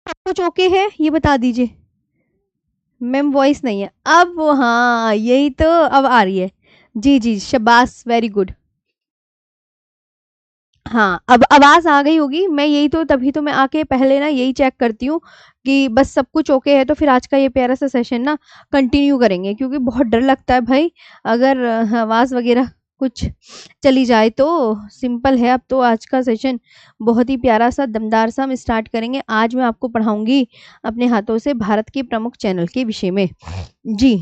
कुछ ओके है ये बता दीजिए। मैम वॉइस नहीं है अब, हाँ यही तो, अब आ रही है। जी जी शाबाश, वेरी गुड। हाँ अब आवाज आ गई होगी, मैं यही तो, तभी तो मैं आके पहले ना यही चेक करती हूँ कि बस सब कुछ ओके है, तो फिर आज का ये प्यारा सा सेशन ना कंटिन्यू करेंगे, क्योंकि बहुत डर लगता है भाई, अगर आवाज वगैरह कुछ चली जाए तो। सिंपल है, अब तो आज का सेशन बहुत ही प्यारा सा दमदार सा हम स्टार्ट करेंगे। आज मैं आपको पढ़ाऊंगी अपने हाथों से भारत के प्रमुख चैनल के विषय में। जी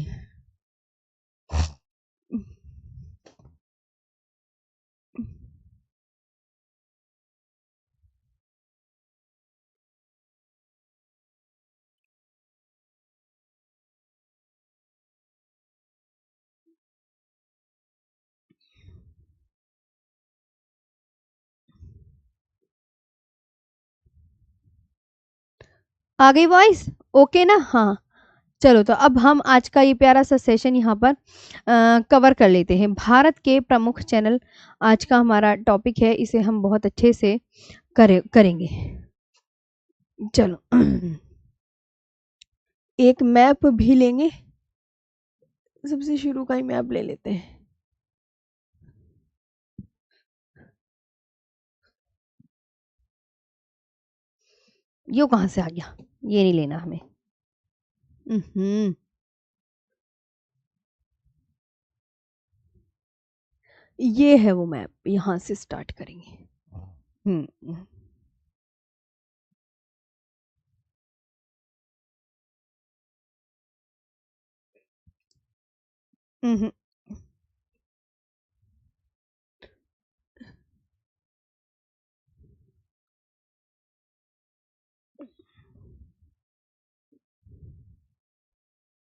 आ गई वॉइस, ओके ना? हाँ चलो, तो अब हम आज का ये प्यारा सा सेशन यहाँ पर कवर कर लेते हैं। भारत के प्रमुख चैनल आज का हमारा टॉपिक है, इसे हम बहुत अच्छे से करेंगे। चलो एक मैप भी लेंगे, सबसे शुरू का ही मैप ले लेते हैं। यो कहाँ से आ गया, ये नहीं लेना हमें। हम्म ये है वो मैप, यहाँ से स्टार्ट करेंगे। हम्म हम्म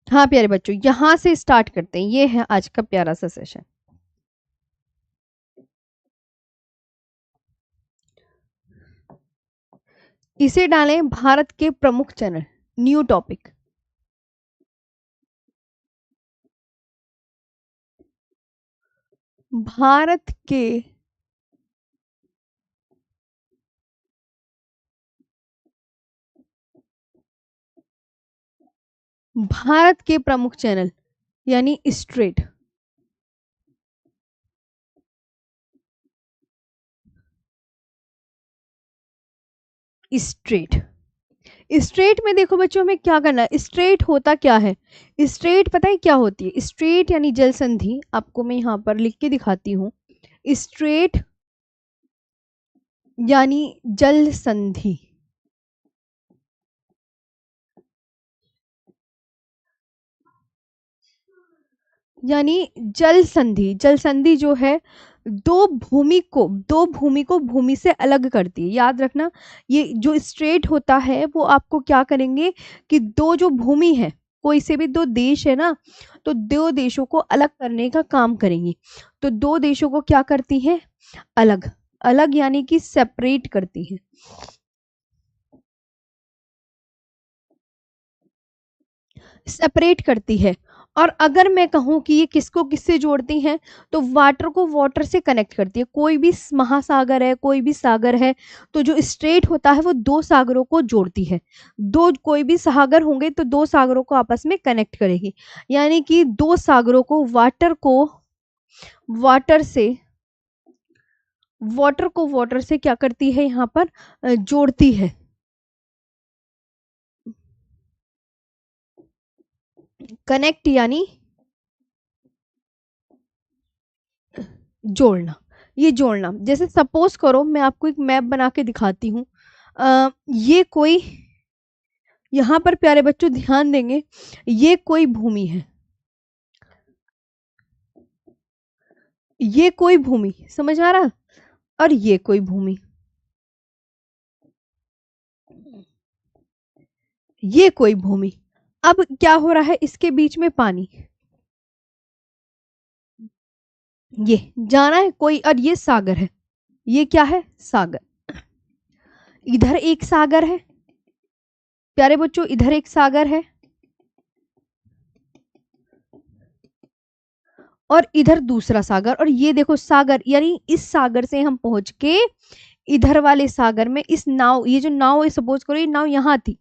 हाँ प्यारे बच्चों, यहाँ से स्टार्ट करते हैं, ये है आज का प्यारा सा सेशन। इसे डालें भारत के प्रमुख चैनल, न्यू टॉपिक। भारत के भारत के प्रमुख चैनल यानी स्ट्रेट। स्ट्रेट स्ट्रेट में देखो बच्चों, हमें क्या करना है, स्ट्रेट होता क्या है? स्ट्रेट पता है क्या होती है? स्ट्रेट यानी जल संधि, आपको मैं यहाँ पर लिख के दिखाती हूँ। स्ट्रेट यानी जल संधि, यानी जल संधि। जल संधि जो है, दो भूमि को भूमि से अलग करती है, याद रखना। ये जो स्ट्रेट होता है वो आपको क्या करेंगे कि दो जो भूमि है, कोई से भी दो देश है ना, तो दो देशों को अलग करने का काम करेंगी। तो दो देशों को क्या करती है? अलग। अलग यानी कि सेपरेट करती है। सेपरेट करती है। और अगर मैं कहूं कि ये किसको किससे जोड़ती हैं, तो वाटर को वाटर से कनेक्ट करती है। कोई भी महासागर है, कोई भी सागर है, तो जो स्ट्रेट होता है वो दो सागरों को जोड़ती है। दो कोई भी सागर होंगे तो दो सागरों को आपस में कनेक्ट करेगी, यानी कि दो सागरों को वाटर से वाटर से क्या करती है यहाँ पर? जोड़ती है। कनेक्ट यानी जोड़ना। ये जोड़ना, जैसे सपोज करो मैं आपको एक मैप बना के दिखाती हूँ। ये कोई, यहाँ पर प्यारे बच्चों ध्यान देंगे, ये कोई भूमि है, ये कोई भूमि, समझ आ रहा? और ये कोई भूमि, ये कोई भूमि। अब क्या हो रहा है, इसके बीच में पानी, ये जाना है कोई, और ये सागर है। ये क्या है? सागर। इधर एक सागर है प्यारे बच्चों, इधर एक सागर है, और इधर दूसरा सागर। और ये देखो सागर, यानी इस सागर से हम पहुंच के इधर वाले सागर में, इस नाव, ये जो नाव है, सपोज करो ये नाव यहाँ थी,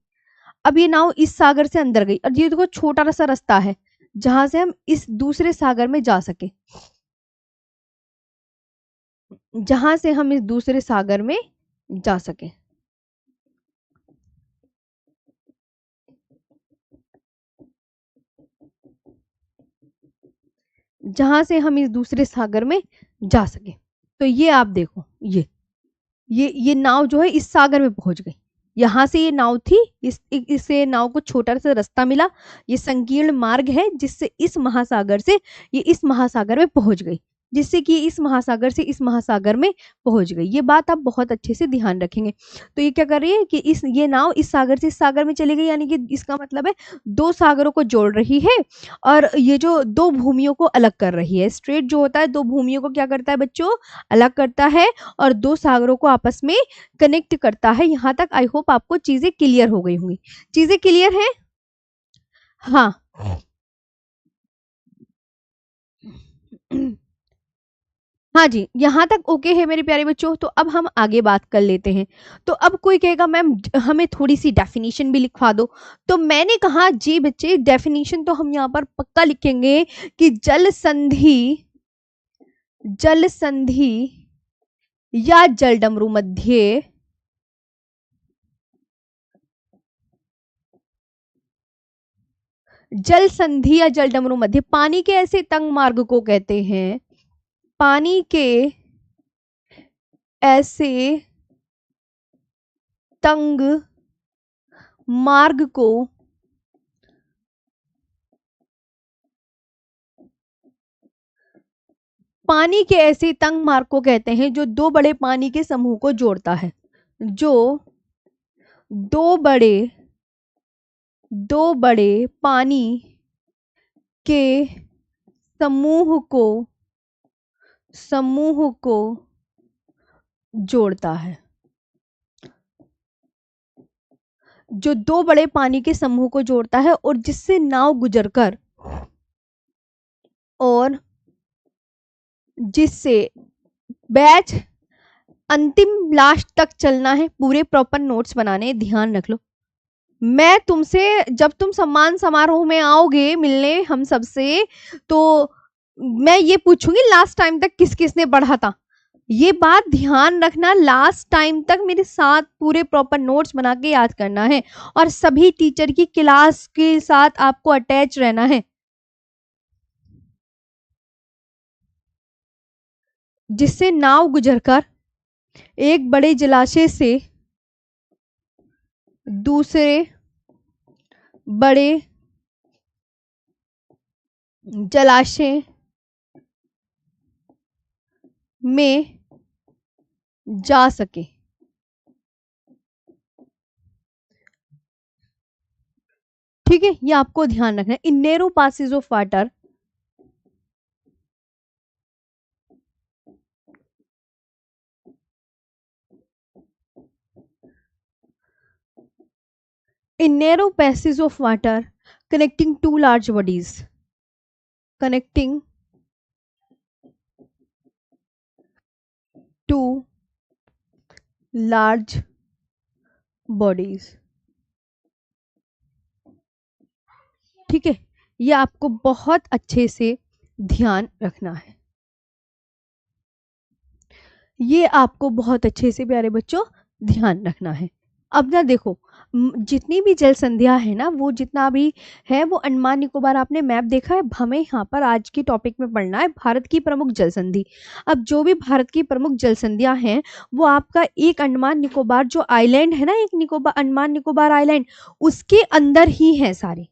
अब ये नाव इस सागर से अंदर गई और ये देखो छोटा सा रास्ता है जहां से हम इस दूसरे सागर में जा सके, जहां से हम इस दूसरे सागर में जा सके। जहां से हम इस दूसरे सागर में जा सके। तो ये आप देखो, ये नाव जो है इस सागर में पहुंच गई। यहां से ये नाव थी, इसे नाव को छोटा सा रास्ता मिला, ये संकीर्ण मार्ग है जिससे इस महासागर से ये इस महासागर में पहुंच गई, जिससे कि इस महासागर से इस महासागर में पहुंच गई। ये बात आप बहुत अच्छे से ध्यान रखेंगे। तो ये क्या कर रही है कि ये नाव इस सागर से इस सागर में चली गई, यानी कि इसका मतलब है दो सागरों को जोड़ रही है और ये जो दो भूमियों को अलग कर रही है। स्ट्रेट जो होता है दो भूमियों को क्या करता है बच्चों, अलग करता है और दो सागरों को आपस में कनेक्ट करता है। यहाँ तक आई होप आपको चीजें क्लियर हो गई होंगी। चीजें क्लियर हैं? हाँ। हाँ जी, यहाँ तक ओके है मेरे प्यारे बच्चों। तो अब हम आगे बात कर लेते हैं। तो अब कोई कहेगा मैम हमें थोड़ी सी डेफिनेशन भी लिखवा दो। तो मैंने कहा जी बच्चे, डेफिनेशन तो हम यहाँ पर पक्का लिखेंगे कि जल संधि या जलडमरू मध्य जल संधि या जलडमरू मध्य पानी के ऐसे तंग मार्ग को कहते हैं, पानी के ऐसे तंग मार्ग को पानी के ऐसे तंग मार्ग को कहते हैं जो दो बड़े पानी के समूह को जोड़ता है, जो दो बड़े पानी के समूह को जोड़ता है, जो दो बड़े पानी के समूह को जोड़ता है और जिससे नाव गुजरकर और जिससे बैच अंतिम लास्ट तक चलना है। पूरे प्रॉपर नोट्स बनाने, ध्यान रख लो। मैं तुमसे जब तुम सम्मान समारोह में आओगे मिलने हम सबसे, तो मैं ये पूछूंगी लास्ट टाइम तक किस किसने पढ़ा था। ये बात ध्यान रखना, लास्ट टाइम तक मेरे साथ पूरे प्रॉपर नोट्स बना के याद करना है और सभी टीचर की क्लास के साथ आपको अटैच रहना है। जिससे नाव गुजरकर एक बड़े जलाशय से दूसरे बड़े जलाशय में जा सके। ठीक है, ये आपको ध्यान रखना है। In narrow passages of water in narrow passages of water connecting two large bodies, connecting two large bodies। ठीक है, ये आपको बहुत अच्छे से ध्यान रखना है। ये आपको बहुत अच्छे से प्यारे बच्चों ध्यान रखना है। अब ना देखो, जितनी भी जल संधियां है ना, वो जितना भी है वो अंडमान निकोबार, आपने मैप देखा है। हमें यहाँ पर आज के टॉपिक में पढ़ना है भारत की प्रमुख जल संधि। अब जो भी भारत की प्रमुख जल संधियां हैं वो आपका एक अंडमान निकोबार जो आइलैंड है ना, एक निकोबार अंडमान निकोबार आइलैंड, उसके अंदर ही है सारे।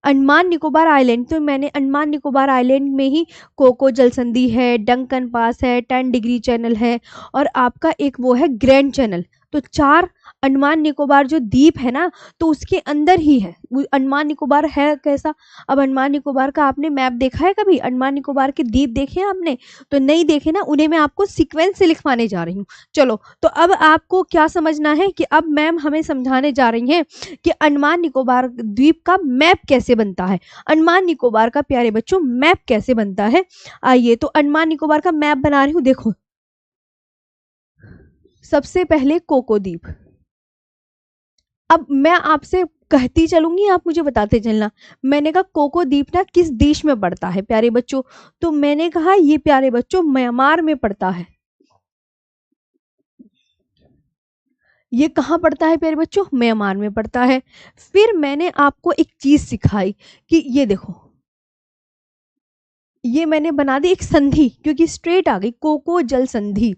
अंडमान निकोबार आइलैंड, तो मैंने अंडमान निकोबार आइलैंड में ही कोको जल संधि है, डंकन पास है, 10 डिग्री चैनल है और आपका एक वो है ग्रैंड चैनल। तो चार अंडमान निकोबार जो द्वीप है ना, तो उसके अंदर ही है। अंडमान निकोबार है कैसा, अब अंडमान निकोबार का आपने मैप देखा है कभी? अंडमान निकोबार के द्वीप देखे हैं आपने? तो नहीं देखे ना, उन्हें मैं आपको सीक्वेंस से लिखवाने जा रही हूँ। चलो, तो अब आपको क्या समझना है कि अब मैम हमें समझाने जा रही हैं कि अंडमान निकोबार द्वीप का मैप कैसे बनता है। अंडमान निकोबार का प्यारे बच्चों मैप कैसे बनता है, आइए तो अंडमान निकोबार का मैप बना रही हूँ। देखो, सबसे पहले कोको द्वीप, अब मैं आपसे कहती चलूंगी, आप मुझे बताते चलना। मैंने कहा कोको द्वीप ना किस देश में पड़ता है प्यारे बच्चों, तो मैंने कहा ये प्यारे बच्चों म्यांमार में पड़ता है। ये कहाँ पड़ता है प्यारे बच्चों? म्यांमार में पड़ता है। फिर मैंने आपको एक चीज सिखाई कि ये देखो, ये मैंने बना दी एक संधि, क्योंकि स्ट्रेट आ गई, कोको जल संधि,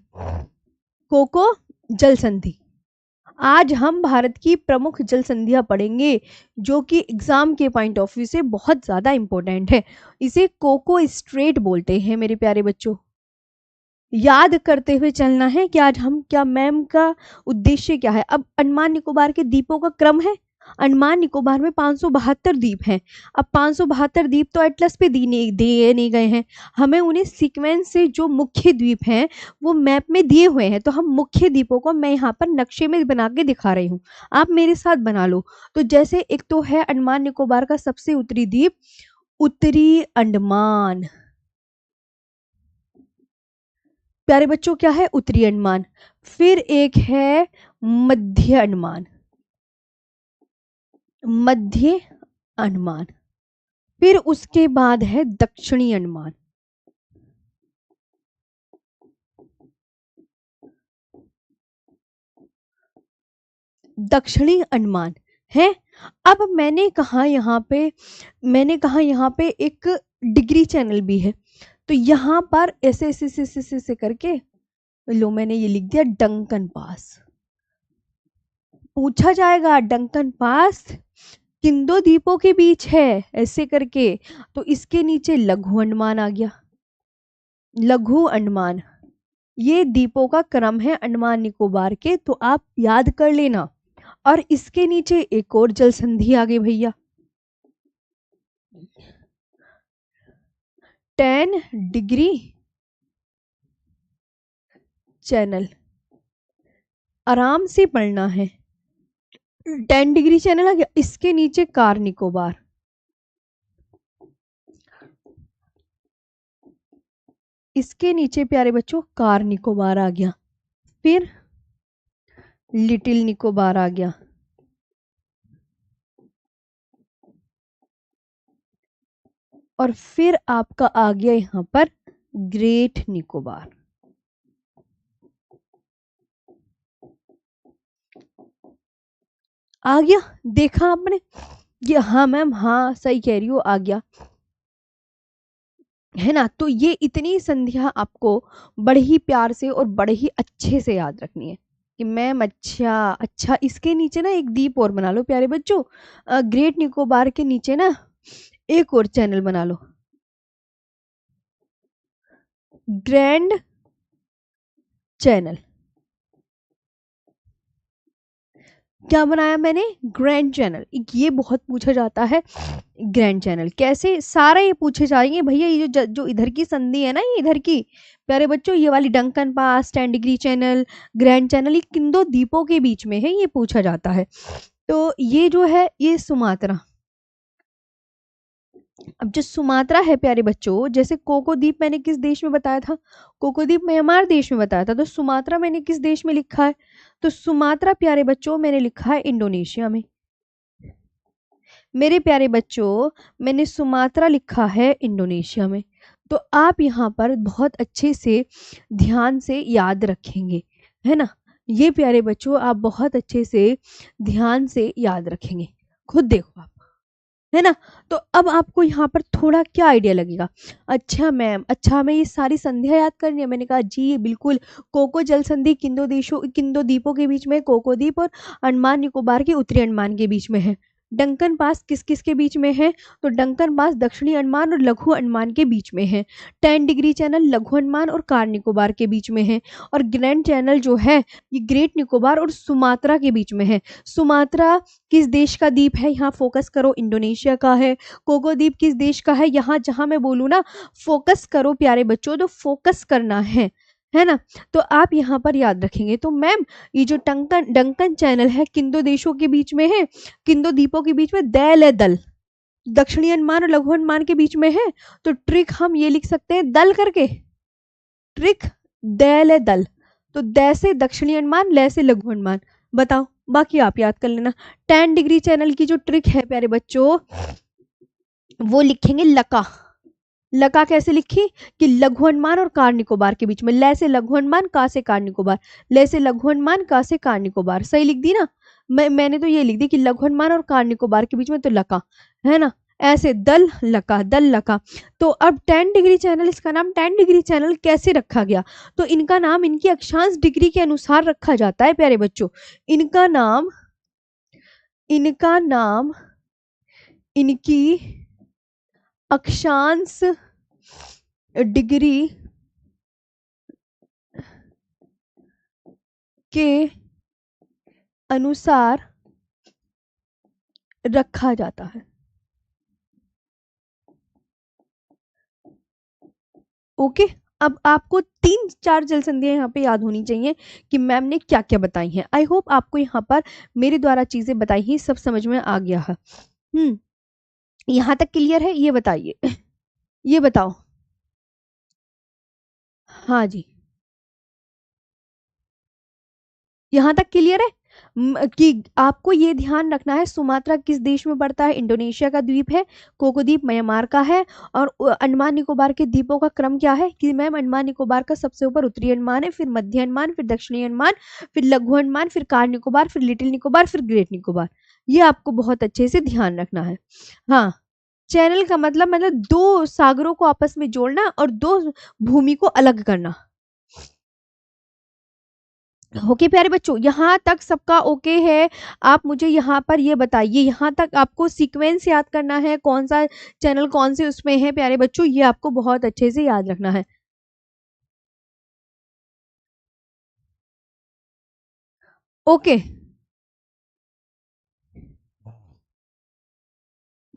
कोको जल संधि। आज हम भारत की प्रमुख जल संधियां पढ़ेंगे, जो कि एग्जाम के पॉइंट ऑफ व्यू से बहुत ज्यादा इंपॉर्टेंट है। इसे कोको स्ट्रेट बोलते हैं मेरे प्यारे बच्चों। याद करते हुए चलना है कि आज हम क्या, मैम का उद्देश्य क्या है। अब अंडमान निकोबार के द्वीपों का क्रम है। अंडमान निकोबार में 572 द्वीप हैं। अब 572 द्वीप तो एटलस पे दिए नहीं गए हैं, हमें उन्हें सीक्वेंस से जो मुख्य द्वीप हैं वो मैप में दिए हुए हैं। तो हम मुख्य द्वीपों को मैं यहाँ पर नक्शे में बना के दिखा रही हूँ, आप मेरे साथ बना लो। तो जैसे एक तो है अंडमान निकोबार का सबसे उत्तरी द्वीप, उत्तरी अंडमान। प्यारे बच्चों क्या है? उत्तरी अंडमान। फिर एक है मध्य अंडमान, मध्य अंडमान। फिर उसके बाद है दक्षिणी अंडमान। दक्षिणी अंडमान है। अब मैंने कहा यहाँ पे एक डिग्री चैनल भी है। तो यहाँ पर ऐसे करके लो, मैंने ये लिख दिया डंकन पास। पूछा जाएगा डंकन पास किन दो द्वीपों के बीच है, ऐसे करके। तो इसके नीचे लघु अंडमान आ गया, लघु अंडमान। ये द्वीपों का क्रम है अंडमान निकोबार के, तो आप याद कर लेना। और इसके नीचे एक और जल संधि आ गई भैया, 10 डिग्री चैनल। आराम से पढ़ना है। 10 डिग्री चैनल आ गया, इसके नीचे कार निकोबार, इसके नीचे प्यारे बच्चों कार निकोबार आ गया। फिर लिटिल निकोबार आ गया। और फिर आपका आ गया यहां पर ग्रेट निकोबार। आ गया, देखा आपने? ये हाँ मैम, हाँ सही कह रही हो, आ गया है ना। तो ये इतनी संधियां आपको बड़े ही प्यार से और बड़े ही अच्छे से याद रखनी है कि मैम अच्छा अच्छा। इसके नीचे ना एक द्वीप और बना लो प्यारे बच्चों, ग्रेट निकोबार के नीचे ना एक और चैनल बना लो, ग्रैंड चैनल। क्या बनाया मैंने? Grand channel. ये बहुत पूछा जाता है, ग्रैंड चैनल कैसे, सारा ये पूछे जाएंगे भैया। ये जो इधर की संधि है ना, ये इधर की प्यारे बच्चों, ये वाली Duncan pass, 10 degree channel, grand channel, ये किन दो द्वीपों के बीच में है, ये पूछा जाता है। तो ये जो है ये सुमात्रा। अब जो सुमात्रा है प्यारे बच्चों, जैसे कोको द्वीप मैंने किस देश में बताया था? कोको द्वीप म्यांमार देश में बताया था। तो सुमात्रा मैंने किस देश में लिखा है? तो सुमात्रा प्यारे बच्चों मैंने लिखा है इंडोनेशिया में। मेरे प्यारे बच्चों मैंने सुमात्रा लिखा है इंडोनेशिया में। तो आप यहाँ पर बहुत अच्छे से ध्यान से याद रखेंगे, है ना। ये प्यारे बच्चों आप बहुत अच्छे से ध्यान से याद रखेंगे, खुद देखो आप, है ना। तो अब आपको यहाँ पर थोड़ा क्या आइडिया लगेगा? अच्छा मैम, अच्छा हमें ये सारी संधियां याद करनी है। मैंने कहा जी बिल्कुल। कोको जल संधि किन दो द्वीपों के बीच में? कोको द्वीप और अंडमान निकोबार के उत्तरी अंडमान के बीच में है। डंकन पास किस किस के बीच में है? तो डंकन पास दक्षिणी अंडमान और लघु अंडमान के बीच में है। 10 डिग्री चैनल लघु अंडमान और कार निकोबार के बीच में है। और ग्रैंड चैनल जो है ये ग्रेट निकोबार और सुमात्रा के बीच में है। सुमात्रा किस देश का द्वीप है? यहाँ फोकस करो, इंडोनेशिया का है। कोको द्वीप किस देश का है? यहाँ जहां मैं बोलूँ ना फोकस करो प्यारे बच्चों, तो फोकस करना है ना। तो आप यहाँ पर याद रखेंगे। तो मैम ये जो डंकन चैनल है किन दो देशों के बीच में है? किन दो द्वीपों के बीच में? दैल है दल, दक्षिणी अंडमान और लघु अंडमान के बीच में है। तो ट्रिक हम ये लिख सकते हैं दल करके, ट्रिक दैल है दल। तो दै से दक्षिणी अंडमान, लै से लघु अंडमान। बताओ बाकी आप याद कर लेना। 10 डिग्री चैनल की जो ट्रिक है प्यारे बच्चों, वो लिखेंगे लका। लका कैसे लिखी कि लघु अनुमान और कार निकोबार के बीच में, ल से लघु अनुमान, का से कार निकोबार, ले से लघु अनुमान, का से कार निकोबार, सही लिख दी ना। मैंने तो ये लिख दी कि लघु अनुमान और कार निकोबार के बीच में, तो लका है ना। ऐसे दल लका, दल लका। तो अब 10 डिग्री चैनल, इसका नाम 10 डिग्री चैनल कैसे रखा गया, तो इनका नाम इनकी अक्षांश डिग्री के अनुसार रखा जाता है प्यारे बच्चों। इनका नाम इनका नाम इनकी अक्षांश डिग्री के अनुसार रखा जाता है। ओके, अब आपको 3-4 जल संधियां यहाँ पे याद होनी चाहिए कि मैम ने क्या क्या बताई हैं। आई होप आपको यहाँ पर मेरे द्वारा चीजें बताई ही सब समझ में आ गया है। यहाँ तक क्लियर है, ये बताइए। ये बताओ। हाँ जी, यहाँ तक क्लियर है कि आपको ये ध्यान रखना है सुमात्रा किस देश में पड़ता है, इंडोनेशिया का द्वीप है, कोको द्वीप म्यांमार का है, और अंडमान निकोबार के द्वीपों का क्रम क्या है कि मैम अंडमान निकोबार का सबसे ऊपर उत्तरी अंडमान है, फिर मध्य अंडमान, फिर दक्षिणी अंडमान, फिर लघु अंडमान, फिर कार निकोबार, फिर लिटिल निकोबार, फिर ग्रेट निकोबार। ये आपको बहुत अच्छे से ध्यान रखना है। हाँ, चैनल का मतलब दो सागरों को आपस में जोड़ना और दो भूमि को अलग करना। ओके प्यारे बच्चों, यहाँ तक सबका ओके है। आप मुझे यहाँ पर ये बताइए, यहाँ तक आपको सीक्वेंस याद करना है, कौन सा चैनल कौन से उसमें है प्यारे बच्चों, ये आपको बहुत अच्छे से याद रखना है। ओके,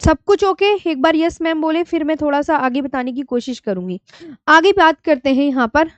सब कुछ ओके, एक बार यस मैम बोले, फिर मैं थोड़ा सा आगे बताने की कोशिश करूंगी। आगे बात करते हैं यहाँ पर।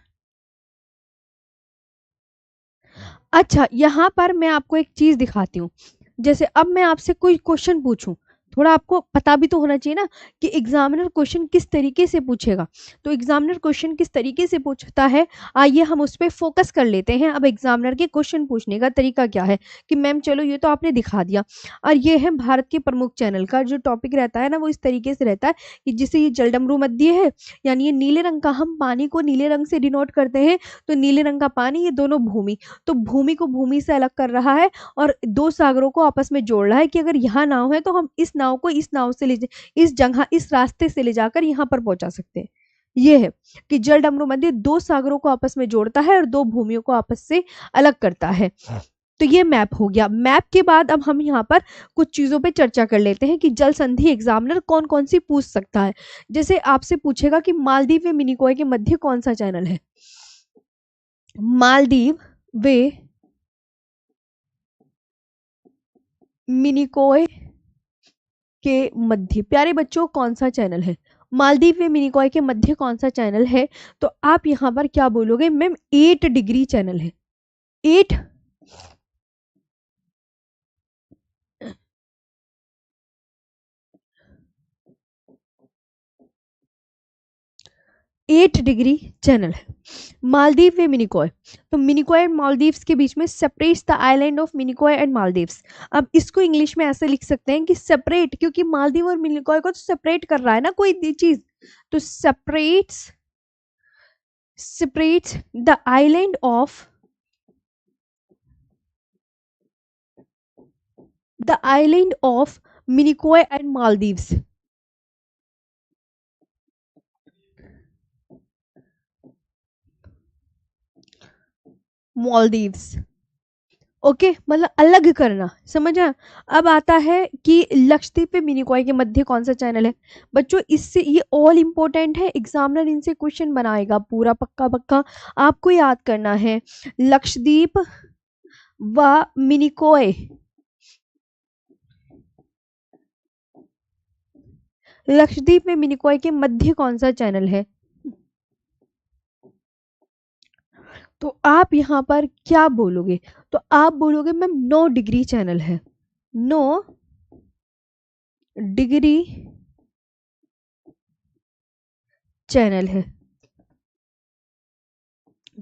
अच्छा, यहाँ पर मैं आपको एक चीज दिखाती हूँ। जैसे अब मैं आपसे कोई क्वेश्चन पूछूं, थोड़ा आपको पता भी तो होना चाहिए ना कि एग्जामिनर क्वेश्चन किस तरीके से पूछेगा। तो एग्जामिनर क्वेश्चन किस तरीके से पूछता है, आइए हम उस पर फोकस कर लेते हैं। अब एग्जामिनर के क्वेश्चन पूछने का तरीका क्या है कि मैम चलो ये तो आपने दिखा दिया, और ये है भारत के प्रमुख चैनल का जो टॉपिक रहता है ना, वो इस तरीके से रहता है कि जिसे ये जलडमरू मध्य है, यानी ये नीले रंग का, हम पानी को नीले रंग से डिनोट करते हैं, तो नीले रंग का पानी, ये दोनों भूमि, तो भूमि को भूमि से अलग कर रहा है और दो सागरों को आपस में जोड़ रहा है कि अगर यहाँ नाव है तो हम इस नाव को इस नाव से इस जगह इस रास्ते से ले जाकर यहाँ पर पहुंचा सकते हैं। ये है कि जल डमरू मध्य दो सागरों को आपस में जोड़ता है और दो भूमियों को आपस से अलग करता है। तो ये मैप हो गया। मैप के बाद अब हम यहाँ पर कुछ चीजों पे चर्चा कर लेते हैं कि जल संधि एग्जामिनर कौन कौन सी पूछ सकता है। जैसे आपसे पूछेगा कि मालदीव व मिनिकॉय के मध्य कौन सा चैनल है। मालदीव व मिनिकॉय के मध्य प्यारे बच्चों कौन सा चैनल है, मालदीव में मिनिकॉय के मध्य कौन सा चैनल है, तो आप यहां पर क्या बोलोगे मैम 8 डिग्री चैनल है। 8 8 डिग्री चैनल है मालदीव व मिनिकॉय। तो मिनिकॉय एंड मालदीव्स के बीच में separates the island of Minicoy and Maldives. अब इसको इंग्लिश में ऐसे लिख सकते हैं कि सेपरेट, क्योंकि मालदीव और मिनिकॉय को तो सेपरेट कर रहा है ना कोई चीज, तो separates the island of Minicoy and Maldives. Maldives. Okay मतलब अलग करना, समझ आया। अब आता है कि लक्षद्वीप पे मिनिकॉय के मध्य कौन सा चैनल है। बच्चों इससे ये ऑल इंपॉर्टेंट है, एग्जामिनर इनसे क्वेश्चन बनाएगा पूरा पक्का पक्का, आपको याद करना है। लक्षद्वीप व मिनिकॉय, लक्षद्वीप में मिनिकॉय के मध्य कौन सा चैनल है। तो आप यहाँ पर क्या बोलोगे, तो आप बोलोगे मैम 9 डिग्री चैनल है, 9 डिग्री चैनल है।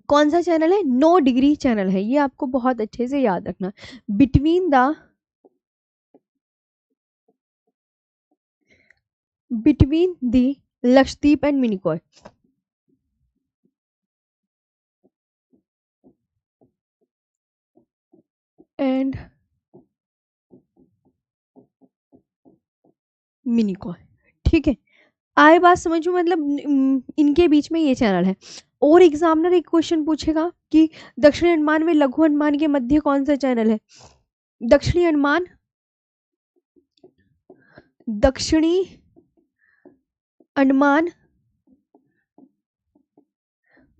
कौन सा चैनल है? 9 डिग्री चैनल है, ये आपको बहुत अच्छे से याद रखना। Between the Lakshadweep and Minicoy, and Minicoy, ठीक है। आए बात समझ में, मतलब इनके बीच में ये चैनल है। और एग्जामिनर एक क्वेश्चन पूछेगा कि दक्षिणी अंडमान में लघु अंडमान के मध्य कौन सा चैनल है? दक्षिणी अंडमान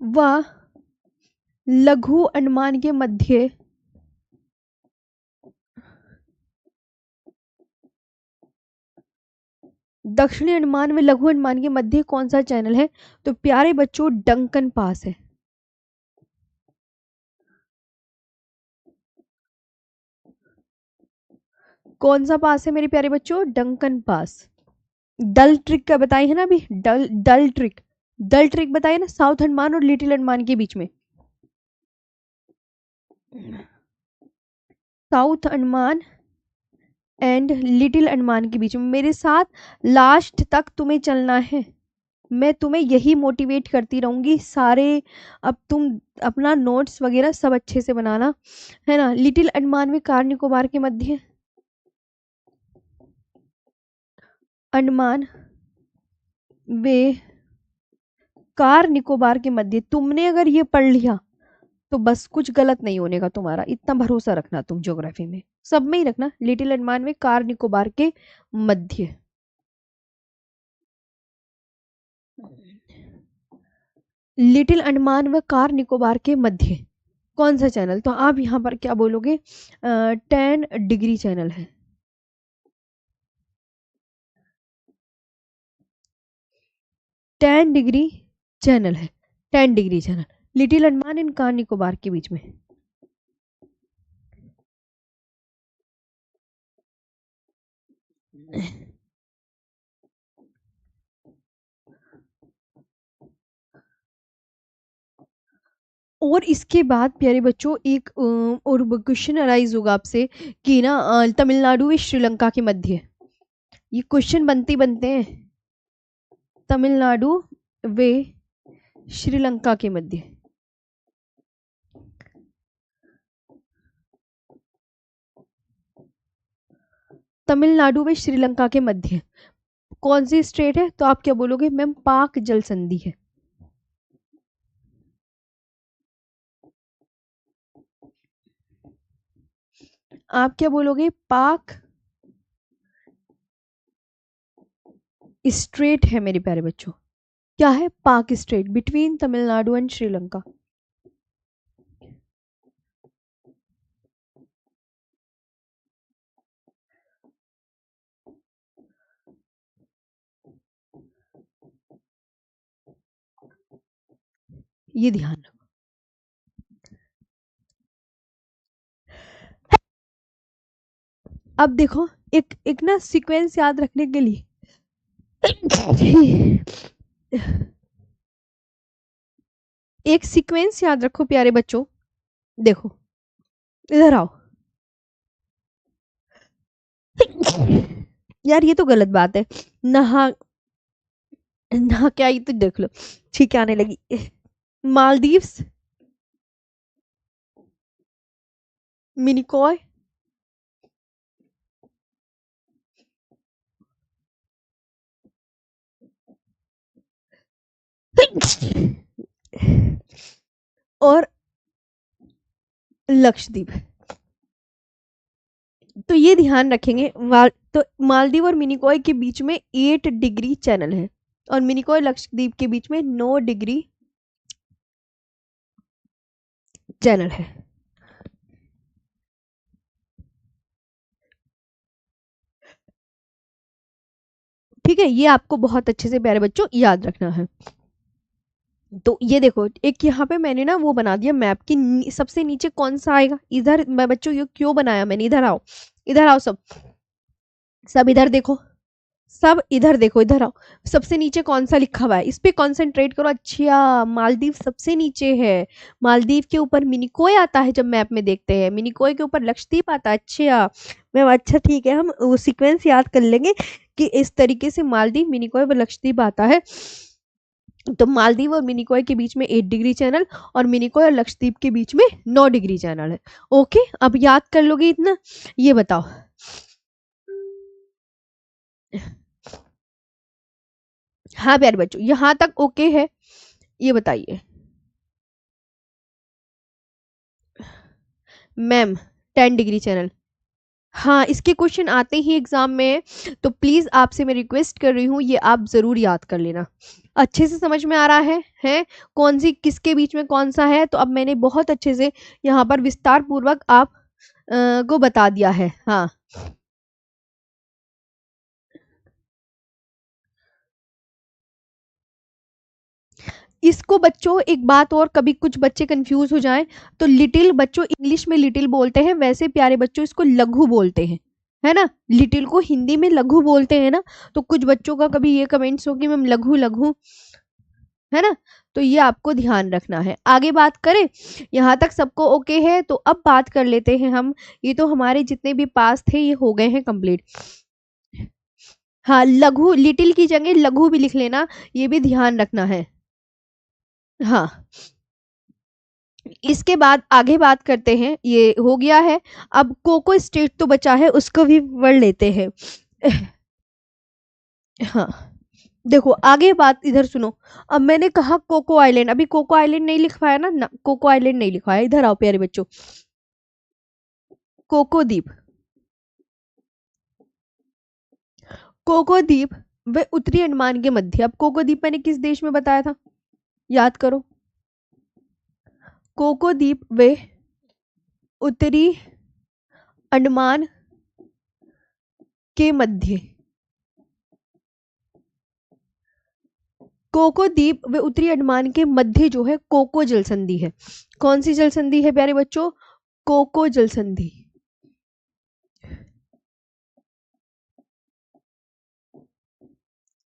व लघु अंडमान के मध्य दक्षिणी अंडमान व लघु अंडमान के मध्य कौन सा चैनल है? तो प्यारे बच्चों, डंकन पास है। कौन सा पास है मेरे प्यारे बच्चों? Duncan pass. डल ट्रिक का बताई है ना अभी, डल ट्रिक बताइए ना, साउथ अंडमान और लिटिल अंडमान के बीच में, south Andaman and little Andaman के बीच में। मेरे साथ लास्ट तक तुम्हें चलना है, मैं तुम्हें यही मोटिवेट करती रहूंगी सारे। अब तुम अपना नोट्स वगैरह सब अच्छे से बनाना, है ना। लिटिल अंडमान में कार निकोबार के मध्य, अंडमान वे कार निकोबार के मध्य। तुमने अगर ये पढ़ लिया तो बस कुछ गलत नहीं होने का तुम्हारा, इतना भरोसा रखना तुम ज्योग्राफी में, सब में ही रखना। लिटिल अंडमान में कार निकोबार के मध्य, लिटिल अंडमान व कार निकोबार के मध्य कौन सा चैनल? तो आप यहाँ पर क्या बोलोगे? 10 डिग्री चैनल है। 10 डिग्री चैनल है, 10 degree channel little Andaman and car Nicobar के बीच में। और इसके बाद प्यारे बच्चों एक और क्वेश्चन अराइज होगा आपसे कि ना तमिलनाडु व श्रीलंका के मध्य, ये क्वेश्चन बनते हैं, तमिलनाडु व श्रीलंका के मध्य, तमिलनाडु व श्रीलंका के मध्य कौन सी स्टेट है? तो आप क्या बोलोगे? मैम पाक जल संधि है। आप क्या बोलोगे? पाक स्ट्रेट है मेरे प्यारे बच्चों। क्या है? पाक straight between Tamil Nadu and Sri Lanka. ये ध्यान रखो। अब देखो, एक ना सीक्वेंस याद रखने के लिए एक सीक्वेंस याद रखो प्यारे बच्चों। देखो इधर आओ। यार ये तो गलत बात है। नहा नहा क्या, ये तो देख लो ठीक आने लगी। मालदीव्स, मिनिकॉय, और लक्षद्वीप। तो ये ध्यान रखेंगे, तो मालदीव और मिनिकॉय के बीच में 8 डिग्री चैनल है, और मिनिकॉय लक्षद्वीप के बीच में 9 डिग्री चैनल है। ठीक है, ये आपको बहुत अच्छे से प्यारे बच्चों याद रखना है। तो ये देखो, एक यहाँ पे मैंने ना वो बना दिया मैप की, सबसे नीचे कौन सा आएगा इधर। मैं बच्चों ये क्यों बनाया मैंने, इधर आओ, इधर आओ सब सब इधर देखो। सब इधर देखो, इधर आओ। सबसे नीचे कौन सा लिखा हुआ है, इस पे कंसंट्रेट करो। अच्छा, मालदीव सबसे नीचे है। मालदीव के ऊपर मिनिकोय आता है, जब मैप में देखते हैं मिनिकोय के ऊपर लक्षद्वीप आता है। अच्छा मैम, अच्छा ठीक है, हम वो सीक्वेंस याद कर लेंगे कि इस तरीके से मालदीव, मिनिकोय व लक्षद्वीप आता है। तो मालदीव और मिनिकोय के बीच में 8 डिग्री चैनल, और मिनिकोय और लक्षद्वीप के बीच में 9 डिग्री चैनल है। ओके, अब याद कर लोगे इतना। ये बताओ, हाँ प्यारे बच्चों, यहाँ तक ओके है? ये बताइए मैम। 10 डिग्री चैनल, हाँ इसके क्वेश्चन आते ही एग्जाम में, तो प्लीज आपसे मैं रिक्वेस्ट कर रही हूँ, ये आप जरूर याद कर लेना। अच्छे से समझ में आ रहा है कौन सी किसके बीच में कौन सा है? तो अब मैंने बहुत अच्छे से यहाँ पर विस्तार पूर्वक आप को बता दिया है। हाँ, इसको बच्चों एक बात और, कभी कुछ बच्चे कंफ्यूज हो जाएं, तो लिटिल बच्चों इंग्लिश में लिटिल बोलते हैं, वैसे प्यारे बच्चों इसको लघु बोलते हैं, है ना। लिटिल को हिंदी में लघु बोलते हैं ना। तो कुछ बच्चों का कभी ये कमेंट्स हो कि मैम लघु लघु, है ना। तो ये आपको ध्यान रखना है। आगे बात करें, यहाँ तक सबको ओके है? तो अब बात कर लेते हैं हम। ये तो हमारे जितने भी पास थे ये हो गए हैं कंप्लीट। हाँ, लघु लिटिल की जगह लघु भी लिख लेना, ये भी ध्यान रखना है। हाँ, इसके बाद आगे बात करते हैं, ये हो गया है। अब कोको स्टेट तो बचा है, उसको भी पढ़ लेते हैं। हाँ, देखो आगे बात इधर सुनो। अब मैंने कहा कोको आइलैंड, अभी कोको आइलैंड नहीं लिखवाया ना, कोको आइलैंड नहीं लिखवाया। इधर आओ प्यारे बच्चों, कोको द्वीप। कोको द्वीप वे उत्तरी अंडमान के मध्य। अब कोको द्वीप मैंने किस देश में बताया था, याद करो। कोको द्वीप वे उत्तरी अंडमान के मध्य। कोको द्वीप व उत्तरी अंडमान के मध्य जो है कोको जल संधि है। कौन सी जल संधि है प्यारे बच्चों? कोको जल संधि।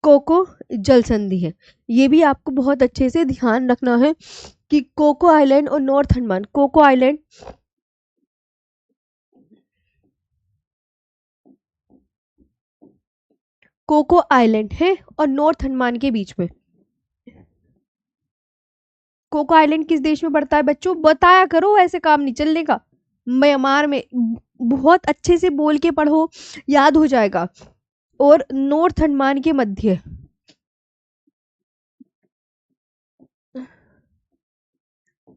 कोको जल संधि है। ये भी आपको बहुत अच्छे से ध्यान रखना है कि कोको आइलैंड और North Andaman, Coco Island Coco Island है और नॉर्थ अंडमान के बीच में। कोको आइलैंड किस देश में पड़ता है बच्चों? बताया करो, ऐसे काम नहीं चलने का। म्यांमार में। बहुत अच्छे से बोल के पढ़ो, याद हो जाएगा। और नॉर्थ अंडमान के मध्य।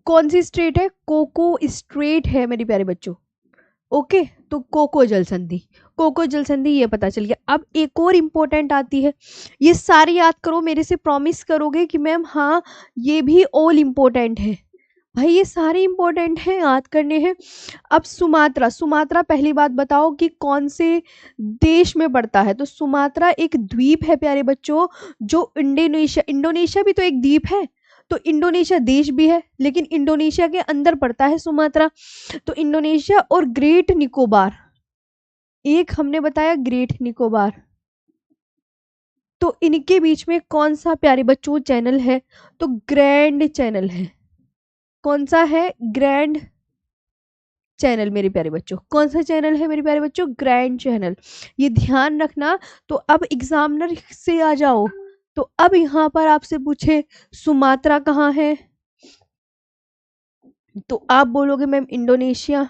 कौन सी स्ट्रेट है? कोको स्ट्रेट है मेरे प्यारे बच्चों। ओके, तो कोको जल संधि, कोको जल संधि ये पता चल गया। अब एक और इंपॉर्टेंट आती है, ये सारी याद करो, मेरे से प्रॉमिस करोगे कि मैम हाँ ये भी ऑल इंपॉर्टेंट है। भाई ये सारे इंपॉर्टेंट हैं, याद करने हैं। अब सुमात्रा, सुमात्रा पहली बात बताओ कि कौन से देश में पड़ता है? तो सुमात्रा एक द्वीप है प्यारे बच्चों, जो इंडोनेशिया, इंडोनेशिया भी तो एक द्वीप है। तो इंडोनेशिया देश भी है, लेकिन इंडोनेशिया के अंदर पड़ता है सुमात्रा। तो इंडोनेशिया और ग्रेट निकोबार, एक हमने बताया ग्रेट निकोबार, तो इनके बीच में कौन सा प्यारे बच्चों चैनल है? तो ग्रैंड चैनल है। कौन सा है? ग्रैंड चैनल मेरे प्यारे बच्चों। कौन सा चैनल है मेरे प्यारे बच्चों? Grand channel. ये ध्यान रखना। तो अब एग्जामिनर से आ जाओ, तो अब यहाँ पर आपसे पूछे सुमात्रा कहाँ है, तो आप बोलोगे मैम इंडोनेशिया,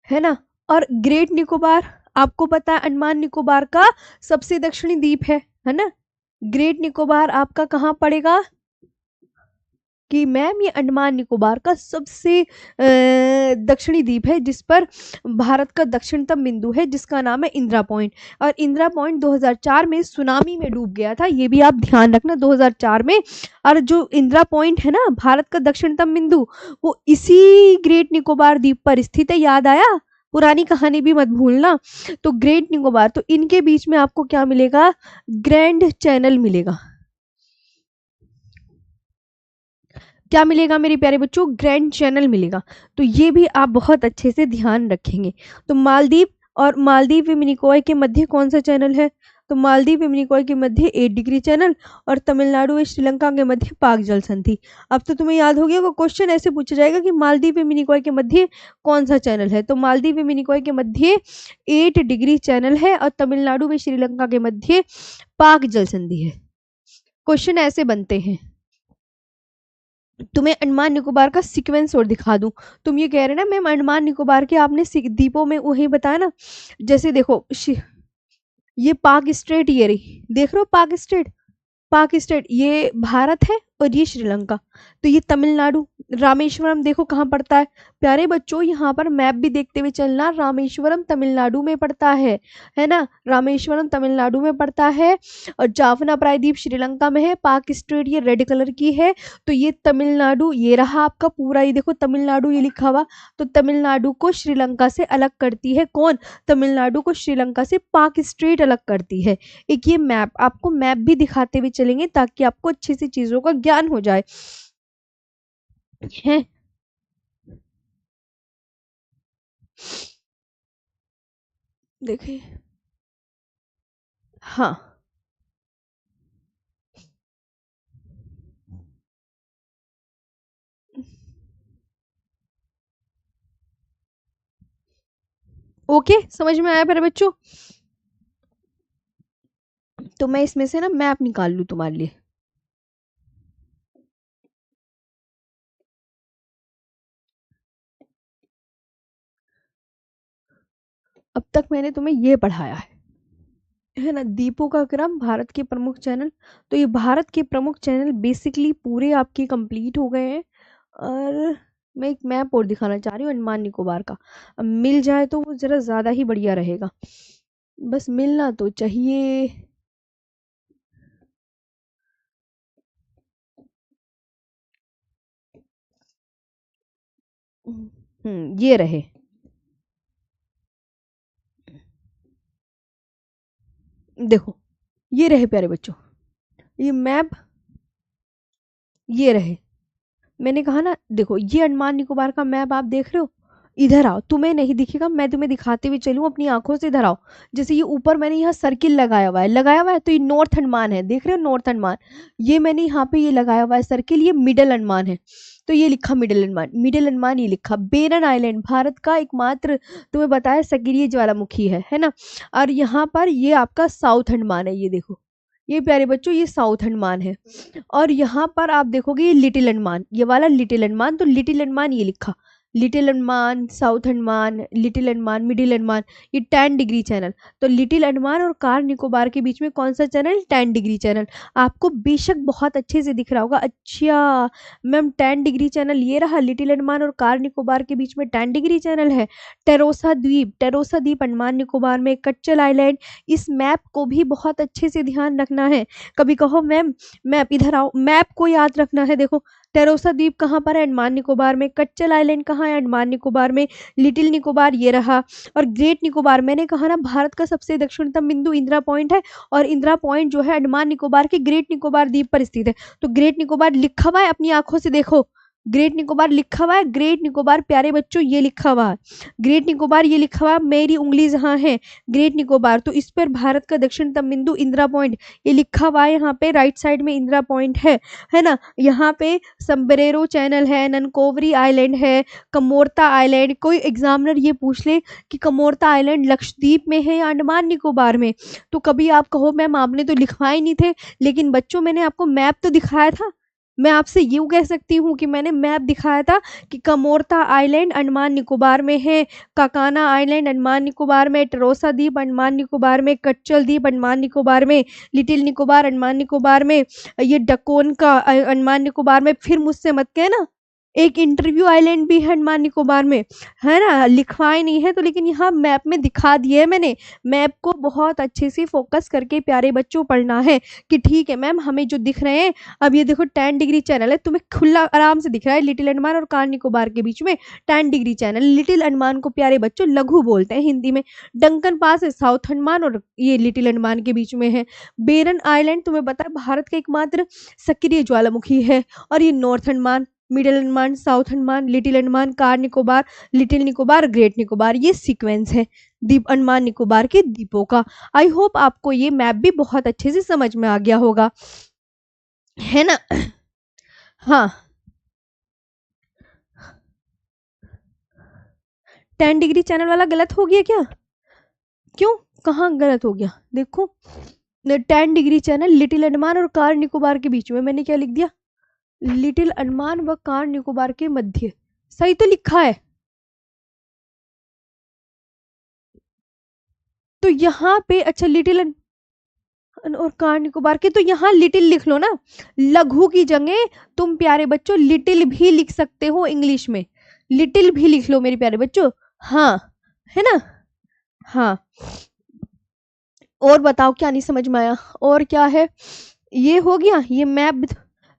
है ना। और ग्रेट निकोबार, आपको पता है अंडमान निकोबार का सबसे दक्षिणी द्वीप है ना। ग्रेट निकोबार आपका कहाँ पड़ेगा? कि मैम ये अंडमान निकोबार का सबसे दक्षिणी द्वीप है, जिस पर भारत का दक्षिणतम बिंदु है, जिसका नाम है इंदिरा पॉइंट। और इंदिरा पॉइंट 2004 में सुनामी में डूब गया था, ये भी आप ध्यान रखना, 2004 में। और जो इंदिरा पॉइंट है ना, भारत का दक्षिणतम बिंदु, वो इसी ग्रेट निकोबार द्वीप पर स्थित है। याद आया? पुरानी कहानी भी मत भूलना। तो ग्रेट निकोबार, तो इनके बीच में आपको क्या मिलेगा? ग्रैंड चैनल मिलेगा। क्या मिलेगा मेरे प्यारे बच्चों? ग्रैंड चैनल मिलेगा। तो ये भी आप बहुत अच्छे से ध्यान रखेंगे। तो मालदीव और मालदीव व मिनिकॉय के मध्य कौन सा चैनल है? तो मालदीव व मिनिकॉय के मध्य 8 डिग्री चैनल और तमिलनाडु व श्रीलंका के मध्य पाक जल संधि। अब तो तुम्हें याद हो गया, वो क्वेश्चन ऐसे पूछा जाएगा कि मालदीव व मिनिकॉय के मध्य कौन सा चैनल है? तो मालदीव व मिनिकॉय के मध्य 8 डिग्री चैनल है और तमिलनाडु व श्रीलंका के मध्य पाक जल संधि है। क्वेश्चन ऐसे बनते हैं। तुम्हें अंडमान निकोबार का सीक्वेंस और दिखा दूं। तुम ये कह रहे ना मैम अंडमान निकोबार के आपने द्वीपों में वही बताया ना, जैसे देखो ये पाक स्टेट, ये रही देख रहे हो पाक स्टेट, पाक स्टेट ये भारत है और ये श्रीलंका। तो ये तमिलनाडु, रामेश्वरम देखो कहाँ पड़ता है। प्यारे बच्चों यहाँ पर मैप भी देखते हुए चलना, रामेश्वरम तमिलनाडु में पड़ता है ना, रामेश्वरम तमिलनाडु में पड़ता है और जाफना प्रायद्वीप श्रीलंका में है। पाक स्टेट ये रेड कलर की है, तो ये तमिलनाडु ये रहा आपका पूरा, ये देखो तमिलनाडु ये लिखा हुआ। तो तमिलनाडु को श्रीलंका से अलग करती है कौन? तमिलनाडु को श्रीलंका से पाक स्टेट अलग करती है। एक ये मैप, आपको मैप भी दिखाते हुए चलेंगे ताकि आपको अच्छी सी चीजों का ज्ञान हो जाए है। देखिए हाँ ओके, समझ में आया मेरे बच्चों? तो मैं इसमें से ना मैप निकाल लूं तुम्हारे लिए। अब तक मैंने तुम्हें ये पढ़ाया है ना, द्वीपों का क्रम, भारत के प्रमुख चैनल। तो ये भारत के प्रमुख चैनल बेसिकली पूरे आपके कंप्लीट हो गए हैं। और मैं एक मैप और दिखाना चाह रही हूँ अंडमान निकोबार का। अब मिल जाए तो वो जरा ज्यादा ही बढ़िया रहेगा, बस मिलना तो चाहिए। ये रहे, देखो ये रहे प्यारे बच्चों, ये मैप ये रहे। मैंने कहा ना देखो ये अंडमान निकोबार का मैप आप देख रहे हो, इधर आओ, तुम्हें नहीं दिखेगा, मैं तुम्हें दिखाते हुए चलूं अपनी आंखों से। इधर आओ, जैसे ये ऊपर मैंने यहाँ सर्किल लगाया हुआ है, लगाया हुआ है, तो ये नॉर्थ अंडमान है, देख रहे हो नॉर्थ अंडमान। ये मैंने यहाँ पे ये लगाया हुआ है सर्किल, ये मिडल अंडमान है। तो ये लिखा मिडल अंडमान, मिडल अंडमान ये लिखा। बेरन आइलैंड भारत का एकमात्र तुम्हें बताया सक्रिय ज्वालामुखी है ना। और यहाँ पर ये आपका साउथ अंडमान है, ये देखो ये प्यारे बच्चों ये साउथ अंडमान है। और यहाँ पर आप देखोगे ये लिटिल अंडमान, ये वाला लिटिल अंडमान। तो लिटिल अंडमान ये लिखा, little Andaman, south Andaman, little Andaman, middle Andaman, ये 10 डिग्री चैनल। तो लिटिल अंडमान और कार निकोबार के बीच में कौन सा चैनल? 10 degree channel. आपको बेशक बहुत अच्छे से दिख रहा होगा। अच्छा मैम 10 डिग्री चैनल ये रहा, लिटिल अंडमान और कार निकोबार के बीच में 10 डिग्री चैनल है। टेरोसा द्वीप, टेरोसा द्वीप अंडमान निकोबार में, कच्चल आइलैंड। इस मैप को भी बहुत अच्छे से ध्यान रखना है। कभी कहो मैम मैप, इधर आओ, मैप को याद रखना है। देखो टेरोसा द्वीप कहाँ पर है? अंडमान निकोबार में। कच्चल आइलैंड कहाँ है? अंडमान निकोबार में। लिटिल निकोबार ये रहा। और ग्रेट निकोबार, मैंने कहा ना भारत का सबसे दक्षिणतम बिंदु इंदिरा पॉइंट है, और इंदिरा पॉइंट जो है अंडमान निकोबार के ग्रेट निकोबार द्वीप पर स्थित है। तो ग्रेट निकोबार लिखा हुआ है, अपनी आंखों से देखो, ग्रेट निकोबार लिखा हुआ है। ग्रेट निकोबार प्यारे बच्चों ये लिखा हुआ है, ग्रेट निकोबार ये लिखा हुआ, मेरी उंगली जहाँ है ग्रेट निकोबार। तो इस पर भारत का दक्षिणतम बिंदु इंदिरा पॉइंट ये लिखा हुआ है, यहाँ पे राइट साइड में इंदिरा पॉइंट है ना। यहाँ पे समब्रेरो चैनल है, ननकोवरी आइलैंड है, कमोरता आइलैंड। कोई एग्जामिनर ये पूछ ले कि कमोरता आइलैंड लक्षद्वीप में है या अंडमान निकोबार में, तो कभी आप कहो मैम आपने तो लिखवाए नहीं थे। लेकिन बच्चों मैंने आपको मैप तो दिखाया था। मैं आपसे यूं कह सकती हूँ कि मैंने मैप दिखाया था कि कमोरता आइलैंड अंडमान निकोबार में है, काकाना आइलैंड अंडमान निकोबार में, टेरोसा द्वीप अंडमान निकोबार में, कच्चल द्वीप अंडमान निकोबार में, लिटिल निकोबार अंडमान निकोबार में, ये डकोन का अंडमान निकोबार में। फिर मुझसे मत कहना एक इंटरव्यू आइलैंड भी है अंडमान निकोबार में, है ना, लिखवाए नहीं है तो, लेकिन यहाँ मैप में दिखा दिए है मैंने। मैप को बहुत अच्छे से फोकस करके प्यारे बच्चों पढ़ना है कि ठीक है मैम हमें जो दिख रहे हैं। अब ये देखो 10 डिग्री चैनल है, तुम्हें खुला आराम से दिख रहा है, लिटिल अंडमान और कार निकोबार के बीच में 10 डिग्री चैनल। लिटिल अंडमान को प्यारे बच्चों लघु बोलते हैं हिंदी में। डंकन पास है साउथ अंडमान और ये लिटिल अंडमान के बीच में है। बेरन आइलैंड तुम्हें पता है भारत का एकमात्र सक्रिय ज्वालामुखी है। और ये north Andaman, middle Andaman, south Andaman, little Andaman, car Nicobar, little Nicobar, great Nicobar, ये सीक्वेंस है द्वीप अंडमान निकोबार के द्वीपों का। आई होप आपको ये मैप भी बहुत अच्छे से समझ में आ गया होगा, है ना। हाँ, 10 डिग्री चैनल वाला गलत हो गया क्या? क्यों, कहाँ गलत हो गया? देखो, 10 डिग्री चैनल लिटिल अंडमान और कार निकोबार के बीच में, मैंने क्या लिख दिया? लिटिल अंडमान व कार निकोबार के मध्य, सही तो लिखा है। तो यहाँ पे अच्छा लिटिल और कार निकोबार के, तो यहाँ लिटिल लिख लो ना, लघु की जगह तुम प्यारे बच्चों लिटिल भी लिख सकते हो इंग्लिश में, लिटिल भी लिख लो मेरे प्यारे बच्चों। हाँ, है ना। हाँ, और बताओ क्या नहीं समझ में आया, और क्या है? ये हो गया ये मैप।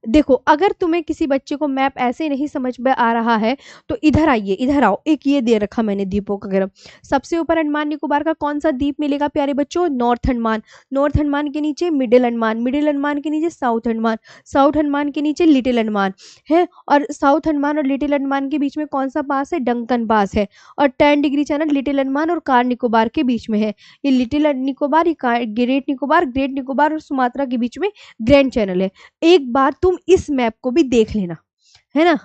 देखो, अगर तुम्हें किसी बच्चे को मैप ऐसे नहीं समझ में आ रहा है तो इधर आइए, इधर आओ, एक ये दे रखा मैंने द्वीपों का ग्राफ। सबसे ऊपर अंडमान निकोबार का कौन सा द्वीप मिलेगा प्यारे बच्चों? नॉर्थ अंडमान। नॉर्थ अंडमान के नीचे मिडिल अंडमान, मिडिल अंडमान के नीचे साउथ अंडमान, साउथ अंडमान के नीचे लिटिल अंडमान है, और साउथ अंडमान और लिटिल अंडमान के बीच में कौन सा पास है? डंकन पास है। और 10 डिग्री चैनल लिटिल अंडमान और कार निकोबार के बीच में है। ये लिटिल निकोबार, ये ग्रेट निकोबार, ग्रेट निकोबार और सुमात्रा के बीच में ग्रैंड चैनल है। एक बार तुम इस मैप को भी देख लेना, है ना,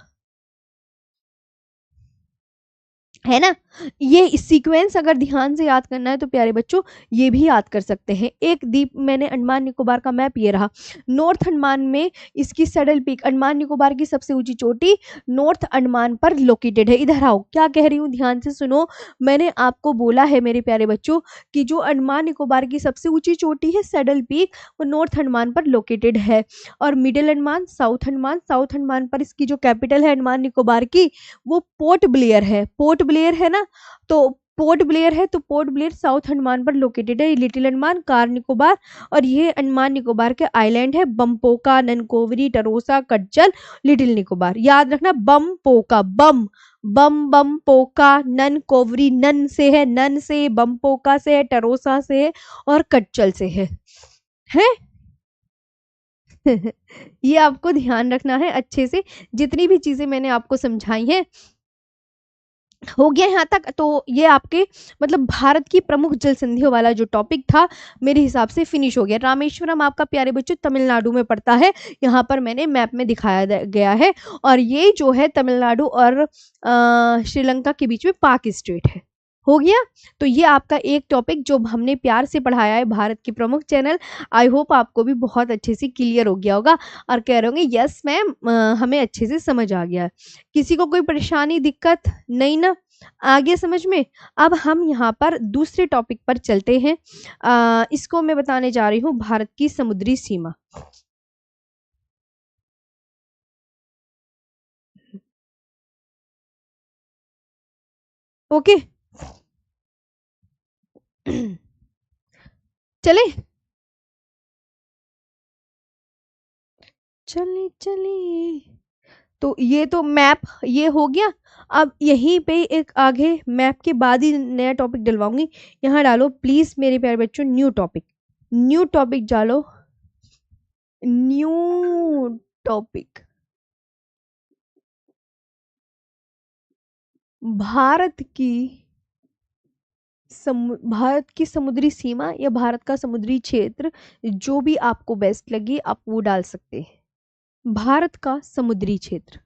है ना। ये सीक्वेंस अगर ध्यान से याद करना है तो प्यारे बच्चों ये भी याद कर सकते हैं। एक द्वीप, मैंने अंडमान निकोबार का मैप ये रहा, नॉर्थ अंडमान में इसकी सैडल पीक, अंडमान निकोबार की सबसे ऊंची चोटी नॉर्थ अंडमान पर लोकेटेड है। इधर आओ, क्या कह रही हूँ ध्यान से सुनो। मैंने आपको बोला है मेरे प्यारे बच्चों कि जो अंडमान निकोबार की सबसे ऊंची चोटी है सैडल पीक, वो नॉर्थ अंडमान पर लोकेटेड है। और middle Andaman, south Andaman, south Andaman पर इसकी जो कैपिटल है अंडमान निकोबार की वो पोर्ट ब्लेयर है, पोर्ट ब्लेयर है ना। तो पोर्ट ब्लेयर है, तो पोर्ट ब्लेयर साउथ अंडमान पर लोकेटेड है। लिटिल अंडमान, कार निकोबार, और ये अंडमान निकोबार के आइलैंड है बमपोका, ननकोवरी, टरोसा, कटजल, लिटिल निकोबार। याद रखना, बमपोका, बम बम बम पोका, नन कोवरी, नन से है, नन से, बमपोका से है, टरोसा से है, और कटचल से है? ये आपको ध्यान रखना है अच्छे से। जितनी भी चीजें मैंने आपको समझाई हैं, हो गया यहाँ तक। तो ये आपके मतलब भारत की प्रमुख जल संधियों वाला जो टॉपिक था मेरे हिसाब से फिनिश हो गया। रामेश्वरम आपका प्यारे बच्चों तमिलनाडु में पड़ता है, यहाँ पर मैंने मैप में दिखाया गया है। और ये जो है तमिलनाडु और श्रीलंका के बीच में पाक स्टेट है। हो गया। तो ये आपका एक टॉपिक जो हमने प्यार से पढ़ाया है, भारत की प्रमुख चैनल। आई होप आपको भी बहुत अच्छे से क्लियर हो गया होगा और कह रहे होंगे यस मैम, हमें अच्छे से समझ आ गया है। किसी को कोई परेशानी दिक्कत नहीं ना? आ गया समझ में? अब हम यहाँ पर दूसरे टॉपिक पर चलते हैं। इसको मैं बताने जा रही हूँ भारत की समुद्री सीमा। ओके, चले चले चले। तो ये तो मैप ये हो गया। अब यहीं पे एक आगे मैप के बाद ही नया टॉपिक डलवाऊंगी। यहाँ डालो प्लीज मेरे प्यारे बच्चों न्यू टॉपिक, न्यू टॉपिक डालो, न्यू टॉपिक। भारत की भारत की समुद्री सीमा या भारत का समुद्री क्षेत्र, जो भी आपको बेस्ट लगे आप वो डाल सकते हैं। भारत का समुद्री क्षेत्र,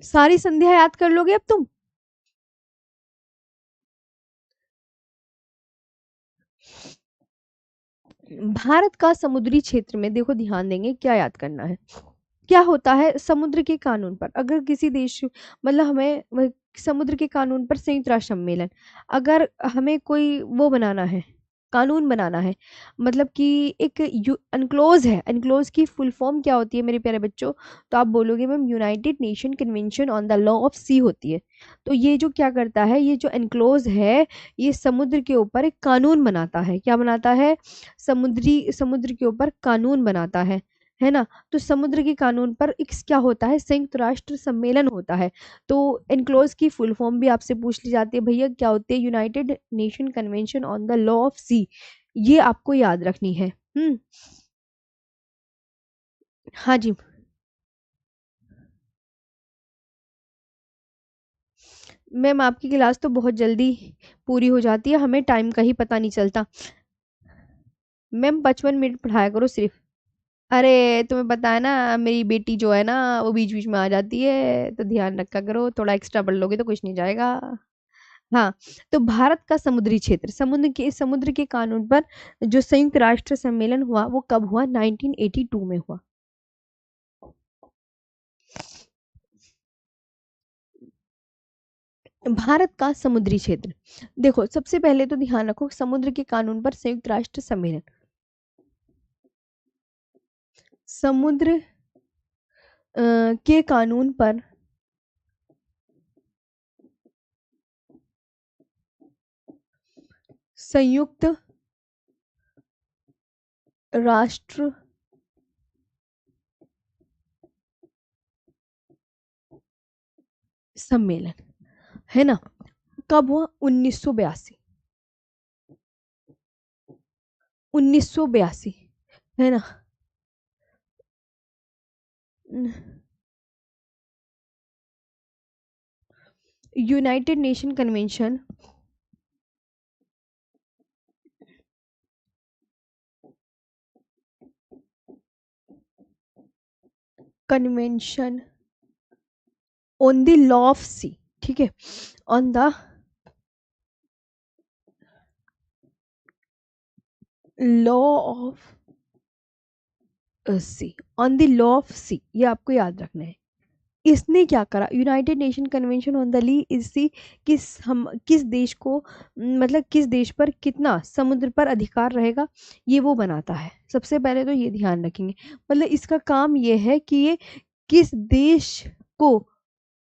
सारी संध्या याद कर लोगे अब तुम? भारत का समुद्री क्षेत्र में देखो ध्यान देंगे क्या याद करना है। क्या होता है समुद्र के कानून पर, अगर किसी देश मतलब हमें समुद्र के कानून पर संयुक्त राष्ट्र सम्मेलन, अगर हमें कोई वो बनाना है, कानून बनाना है, मतलब कि एक अनक्लोज है। अनक्लोज की फुल फॉर्म क्या होती है मेरे प्यारे बच्चों? तो आप बोलोगे ma'am united nation convention on the law of sea होती है। तो ये जो क्या करता है, ये जो एनक्लोज है ये समुद्र के ऊपर एक कानून बनाता है। क्या बनाता है? समुद्र के ऊपर कानून बनाता है है ना? तो समुद्र के कानून पर एक क्या होता है, संयुक्त राष्ट्र सम्मेलन होता है। तो एनक्लोज की फुल फॉर्म भी आपसे पूछ ली जाती है, भैया क्या होती है, united nation convention on the law of sea. ये आपको याद रखनी है। हाँ जी। मैम आपकी क्लास तो बहुत जल्दी पूरी हो जाती है, हमें टाइम का ही पता नहीं चलता। मैम 55 मिनट पढ़ाया करो सिर्फ। अरे तुम्हें पता है ना, मेरी बेटी जो है ना वो बीच बीच में आ जाती है, तो ध्यान रखा करो, थोड़ा एक्स्ट्रा पढ़ लोगे तो कुछ नहीं जाएगा। हाँ। तो भारत का समुद्री क्षेत्र, समुद्र के कानून पर जो संयुक्त राष्ट्र सम्मेलन हुआ वो कब हुआ, 1982 में हुआ। भारत का समुद्री क्षेत्र, देखो सबसे पहले तो ध्यान रखो, समुद्र के कानून पर संयुक्त राष्ट्र सम्मेलन, समुद्र के कानून पर संयुक्त राष्ट्र सम्मेलन, है ना, कब हुआ, 1982। 1982, है ना। United nation convention, convention on the law of sea, ठीक है, on the law of sea, on the law of sea, ये आपको याद रखना है। इसने क्या करा, united nation convention on the ली इसी, किस देश को, मतलब किस देश पर कितना समुद्र पर अधिकार रहेगा, ये वो बनाता है। सबसे पहले तो ये ध्यान रखेंगे, मतलब इसका काम ये है कि ये किस देश को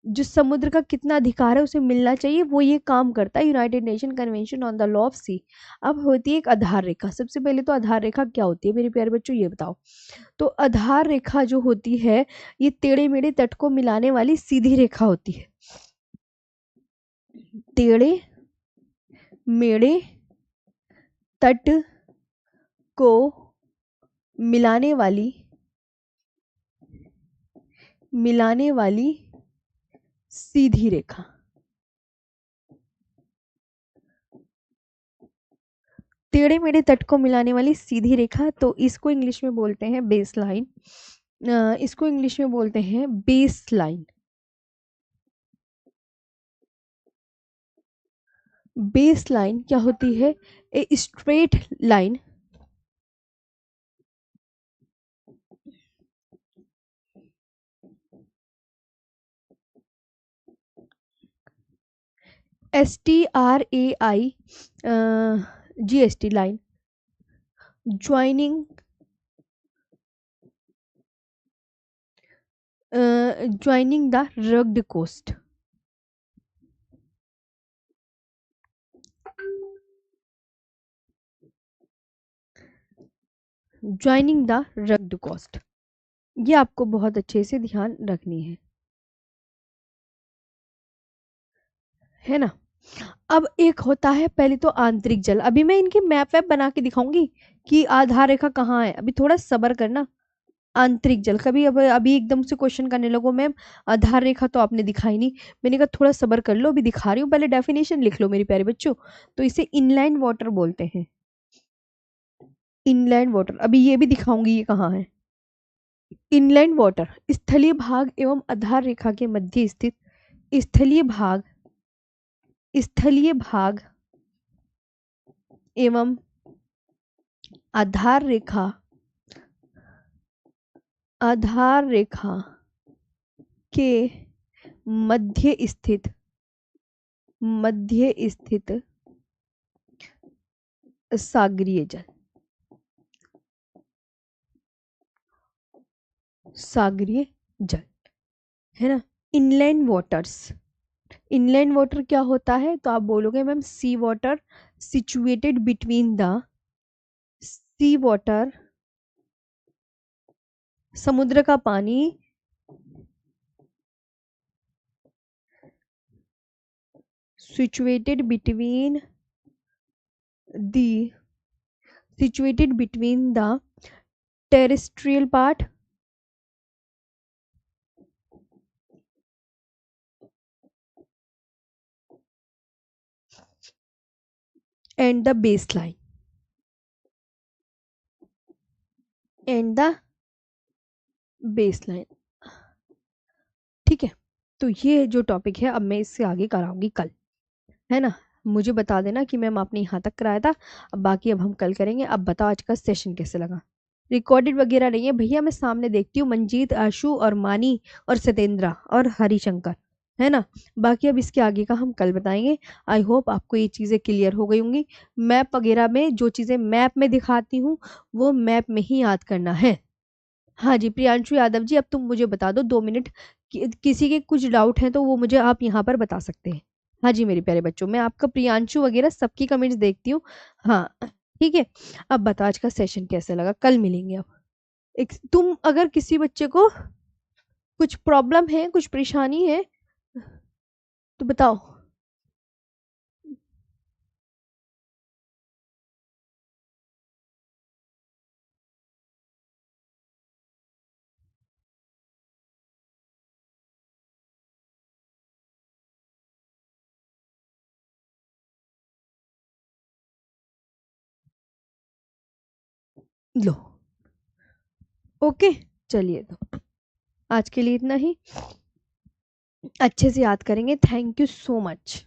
जो समुद्र का कितना अधिकार है उसे मिलना चाहिए, वो ये काम करता है united nation convention on the law of sea. अब होती है एक आधार रेखा, सबसे पहले तो आधार रेखा क्या होती है मेरे प्यारे बच्चों, ये बताओ। तो आधार रेखा जो होती है, ये टेढ़े मेढ़े तट को मिलाने वाली सीधी रेखा होती है। टेढ़े मेढ़े तट को मिलाने वाली सीधी रेखा, टेढ़े मेढ़े तट को मिलाने वाली सीधी रेखा, तो इसको इंग्लिश में बोलते हैं बेस लाइन। इसको इंग्लिश में बोलते हैं बेस लाइन। बेस लाइन क्या होती है, a straight line, STRAI GST line, joining joining the rugged coast, joining the rugged coast, ये आपको बहुत अच्छे से ध्यान रखनी है ना। अब एक होता है पहले तो आंतरिक जल, अभी मैं इनके मैप वैप बना के दिखाऊंगी कि आधार रेखा कहाँ है, अभी थोड़ा सब्र करना। आंतरिक जल, कभी अब अभी एकदम से क्वेश्चन करने लगो मैम आधार रेखा तो आपने दिखाई नहीं, मैंने कहा थोड़ा सब्र कर लो, अभी दिखा रही हूँ, पहले डेफिनेशन लिख लो मेरे प्यारे बच्चों। तो इसे इनलैंड वाटर बोलते हैं, इनलैंड वाटर, अभी ये भी दिखाऊंगी ये कहाँ है। इनलैंड वाटर स्थलीय भाग एवं आधार रेखा के मध्य स्थित, स्थलीय भाग, स्थलीय भाग एवं आधार रेखा, आधार रेखा के मध्य स्थित सागरीय जल, सागरीय जल, है ना। इनलैंड वाटर्स, इनलैंड वाटर क्या होता है, तो आप बोलोगे ma'am sea water situated between the sea water समुद्र का पानी situated between the situated between the terrestrial part and the baseline and the baseline। ठीक है, तो ये जो टॉपिक है अब मैं इससे आगे कराऊंगी कल, है ना। मुझे बता देना कि मैम आपने यहाँ तक कराया था, अब बाकी अब हम कल करेंगे। अब बताओ आज का सेशन कैसे लगा। रिकॉर्डेड वगैरह नहीं है भैया, मैं सामने देखती हूँ मंजीत, आशु और मानी और सत्येंद्रा और हरिशंकर, है ना। बाकी अब इसके आगे का हम कल बताएंगे। आई होप आपको ये चीज़ें क्लियर हो गई होंगी। मैप वगैरह में जो चीज़ें मैप में दिखाती हूँ वो मैप में ही याद करना है। हाँ जी प्रियांशु यादव जी, अब तुम मुझे बता दो 2 मिनट, किसी के कुछ डाउट हैं तो वो मुझे आप यहाँ पर बता सकते हैं। हाँ जी मेरे प्यारे बच्चों, मैं आपका प्रियांशु वगैरह सबकी कमेंट्स देखती हूँ। हाँ ठीक है। अब बता आज का सेशन कैसे लगा, कल मिलेंगे अब। तुम अगर किसी बच्चे को कुछ प्रॉब्लम है, कुछ परेशानी है तो बताओ। लो, ओके, चलिए तो आज के लिए इतना ही। अच्छे से याद करेंगे। Thank you so much.